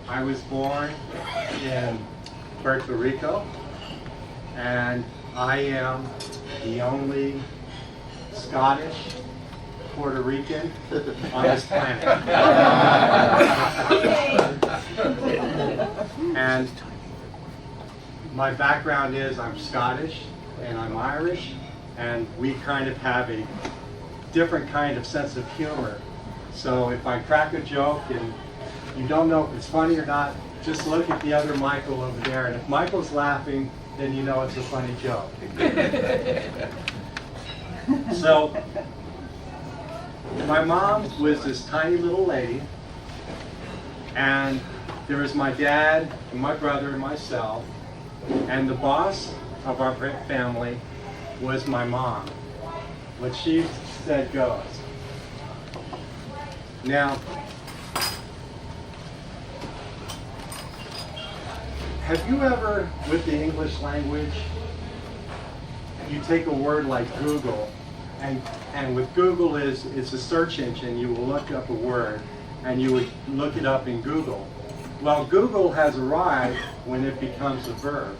I was born in Puerto Rico, and I am the only Scottish Puerto Rican on this planet. And my background is I'm Scottish and I'm Irish, and we kind of have a different kind of sense of humor. So if I crack a joke and you don't know if it's funny or not, just look at the other Michael over there, and if Michael's laughing, then you know it's a funny joke. So my mom was this tiny little lady, and there was my dad and my brother and myself, and the boss of our family was my mom. What she said goes. Now, have you ever, with the English language, you take a word like Google, and with Google it's a search engine. You will look up a word, and you would look it up in Google. Well, Google has arrived when it becomes a verb.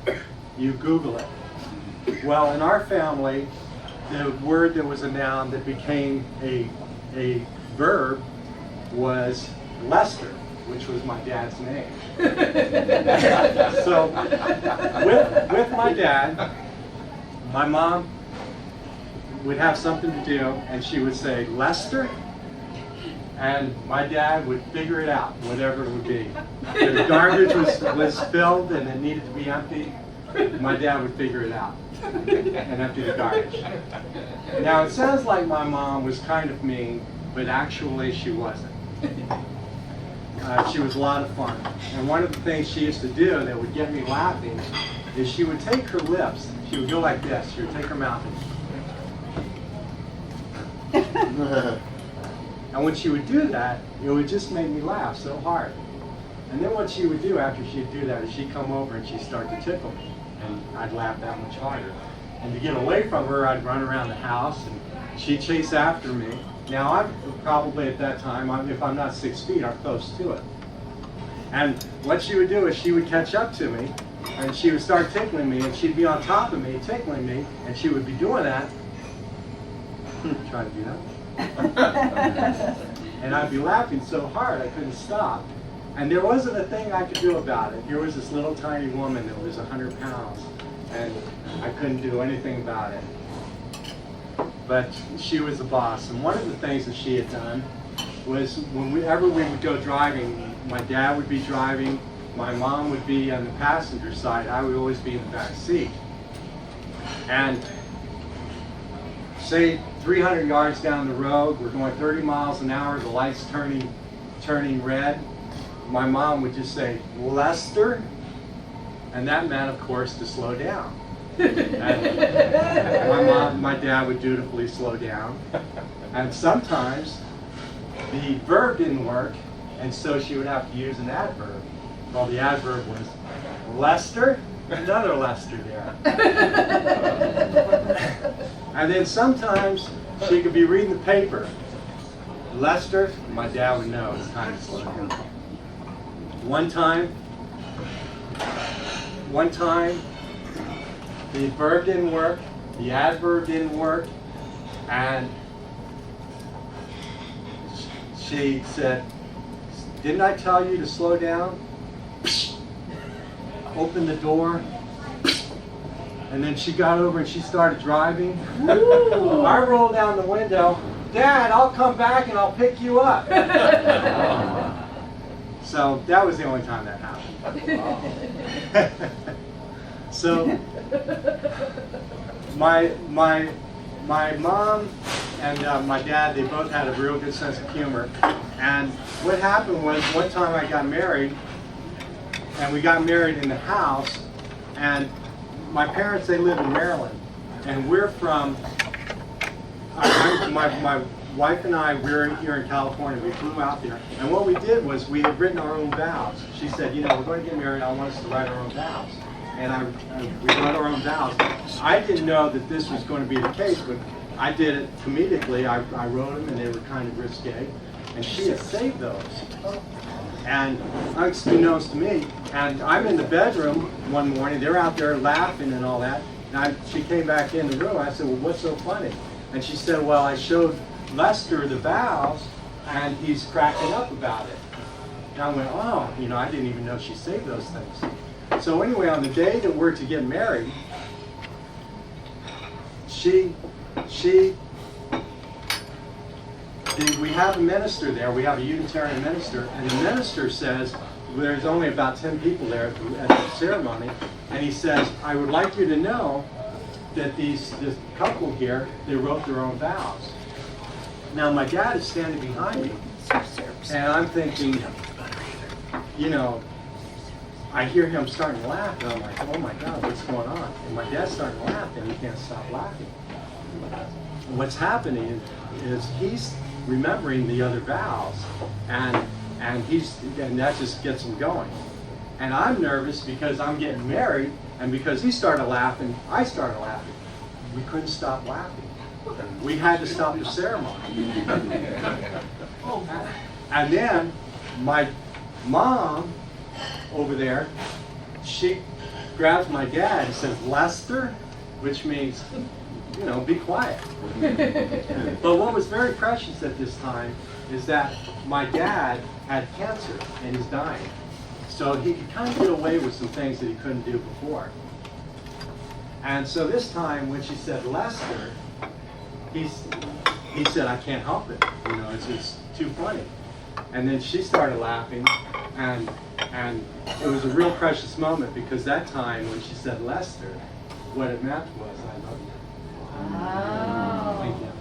You Google it. Well, in our family, the word that was a noun that became a verb was Lester, which was my dad's name. So, with my dad, my mom would have something to do, and she would say, Lester? And my dad would figure it out, whatever it would be. If the garbage was filled and it needed to be emptied, my dad would figure it out and empty the garbage. Now, it sounds like my mom was kind of mean, but actually she wasn't. She was a lot of fun. And one of the things she used to do that would get me laughing is she would take her lips, she would go like this, she would take her mouth and when she would do that, it would just make me laugh so hard. And then what she would do after she'd do that is she'd come over and she'd start to tickle me, and I'd laugh that much harder. And to get away from her, I'd run around the house and she'd chase after me. Now, I'm probably at that time, if I'm not 6 feet, I'm close to it. And what she would do is she would catch up to me, and she would start tickling me, and she'd be on top of me, tickling me, and she would be doing that. Trying to do that. And I'd be laughing so hard I couldn't stop. And there wasn't a thing I could do about it. Here was this little tiny woman that was 100 pounds, and I couldn't do anything about it. But she was the boss. And one of the things that she had done was whenever we would go driving, my dad would be driving, my mom would be on the passenger side, I would always be in the back seat. And say 300 yards down the road, we're going 30 miles an hour, the light's turning red, my mom would just say, Lester? And that meant, of course, to slow down. And my dad would dutifully slow down. And sometimes the verb didn't work, and so she would have to use an adverb. Well, the adverb was Lester, another Lester there. And then sometimes she could be reading the paper. Lester, my dad would know it's time to slow down. One time, the verb didn't work, the adverb didn't work, and she said, didn't I tell you to slow down? Open the door, and then she got over and she started driving. I rolled down the window, Dad, I'll come back and I'll pick you up. So that was the only time that happened. So my mom and my dad, they both had a real good sense of humor. And what happened was one time I got married, and we got married in the house, and my parents, they live in Maryland, and we're from, my wife and I, we're here in California. We flew out there, and what we did was we had written our own vows. She said, you know, we're going to get married, I want us to write our own vows. And we wrote our own vows. I didn't know that this was going to be the case, but I did it comedically. I wrote them, and they were kind of risque. And she had saved those. And unbeknownst to me, and I'm in the bedroom one morning, they're out there laughing and all that, and she came back in the room. I said, well, what's so funny? And she said, well, I showed Lester the vows, and he's cracking up about it. And I went, oh, you know, I didn't even know she saved those things. So anyway, on the day that we're to get married, we have a minister there, we have a Unitarian minister, and the minister says, there's only about 10 people there at the ceremony, and he says, I would like you to know that this couple here, they wrote their own vows. Now my dad is standing behind me, and I'm thinking, you know, I hear him starting to laugh, and I'm like, oh my God, what's going on? And my dad's starting to laugh, and he can't stop laughing. And what's happening is he's remembering the other vows, and that just gets him going. And I'm nervous because I'm getting married, and because he started laughing, I started laughing. We couldn't stop laughing. We had to stop the ceremony. And then my mom over there, she grabs my dad and says, Lester, which means, you know, be quiet. But what was very precious at this time is that my dad had cancer and he's dying. So he could kind of get away with some things that he couldn't do before. And so this time when she said Lester, he said, I can't help it. You know, it's too funny. And then she started laughing, and it was a real precious moment because that time when she said Lester, what it meant was, I love you. Wow. Thank you.